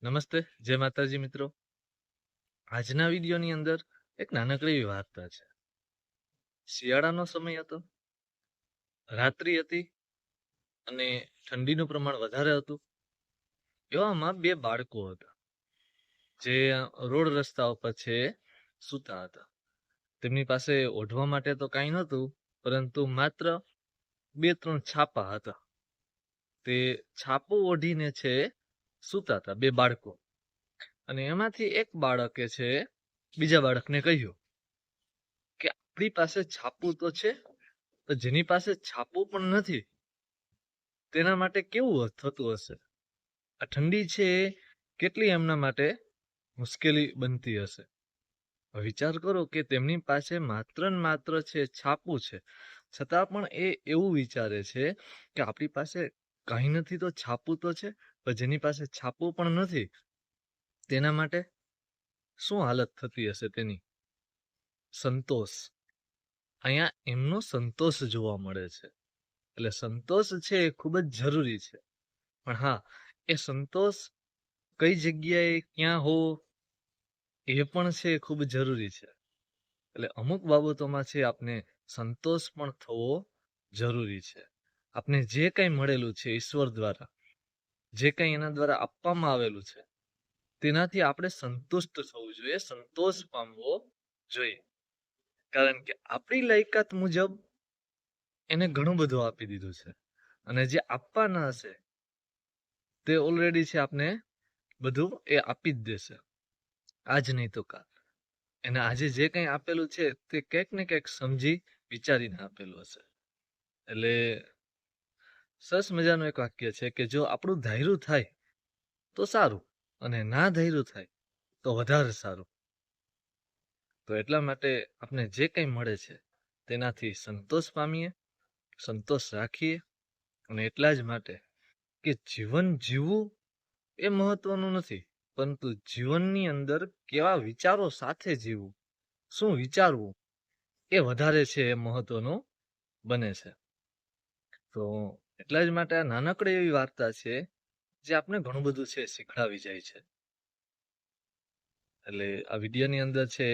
નમસ્તે, જય માતાજી મિત્રો. આજના વિડીયોની અંદર એક નાનકડી એવી વાર્તા છે. શિયાળાનો સમય હતો, રાત્રિ હતી અને ઠંડીનું પ્રમાણ વધારે હતું. એવામાં બે બાળકો હતા જે રોડ રસ્તા ઉપર છે સૂતા હતા. તેમની પાસે ઓઢવા માટે તો કાંઈ નહોતું, પરંતુ માત્ર બે ત્રણ છાપા હતા. તે છાપું ઓઢીને છે સૂતા હતા બે બાળકો. અને એમાંથી એક બાળકે છે બીજા બાળકને કહ્યું કે આપણી પાસે છાપું તો છે, તો જેની પાસે છાપું પણ નથી તેના માટે કેવું થતું હશે. આ ઠંડી છે કેટલી એમના માટે મુશ્કેલી બનતી હશે. વિચાર કરો કે તેમની પાસે માત્ર ને માત્ર છે છાપું છે, છતાં પણ એ એવું વિચારે છે કે આપણી પાસે કાંઈ નથી તો છાપું તો છે, પણ જેની પાસે છાપું પણ નથી તેના માટે શું હાલત થતી હશે તેની. સંતોષ, અહીંયા એમનો સંતોષ જોવા મળે છે. એટલે સંતોષ છે એ ખૂબ જ જરૂરી છે. પણ હા, એ સંતોષ કઈ જગ્યાએ ક્યાં હોવો એ પણ છે ખૂબ જરૂરી છે. એટલે અમુક બાબતોમાં છે આપણે સંતોષ પણ થવો જરૂરી છે. આપણે જે કંઈ મળેલું છે ઈશ્વર દ્વારા, જે કંઈ એના દ્વારા આપવામાં આવેલું છે તેનાથી આપણે સંતુષ્ટ થવું જોઈએ, સંતોષ પામવો જોઈએ. કારણ કે આપણી લાયકાત મુજબ એને ઘણું બધું આપી દીધું છે, અને જે આપવાના હશે તે ઓલરેડી છે આપને બધું એ આપી જ દેશે, આજ નહીં તો કાલ. એને આજે જે કંઈ આપેલું છે તે કંઈક ને કંઈક સમજી વિચારીને આપેલું હશે. એટલે સરસ મજાનું એક વાક્ય છે કે જો આપણું ધાર્યું થાય તો સારું, અને ના ધાર્યું થાય તો વધારે સારું. તો એટલા માટે આપણે જે કંઈ મળે છે તેનાથી સંતોષ પામીએ, સંતોષ રાખીએ. અને એટલા જ માટે કે જીવન જીવવું એ મહત્વનું નથી, પરંતુ જીવનની અંદર કેવા વિચારો સાથે જીવવું, શું વિચારવું એ વધારે છે એ મહત્વનું બને છે. તો એટલા જ માટે આ નાનકડી એવી વાર્તા છે જે આપણે ઘણું બધું છે શીખડાવી જાય છે. એટલે આ વિડીયોની અંદર છે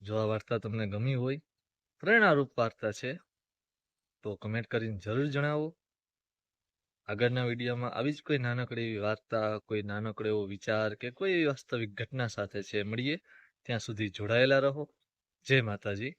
જો આ વાર્તા તમને ગમી હોય, પ્રેરણારૂપ વાર્તા છે, તો કમેન્ટ કરીને જરૂર જણાવો. આગળના વિડીયોમાં આવી જ કોઈ નાનકડી એવી વાર્તા, કોઈ નાનકડો એવો વિચાર કે કોઈ એવી વાસ્તવિક ઘટના સાથે છે મળીએ. ત્યાં સુધી જોડાયેલા રહો. જય માતાજી.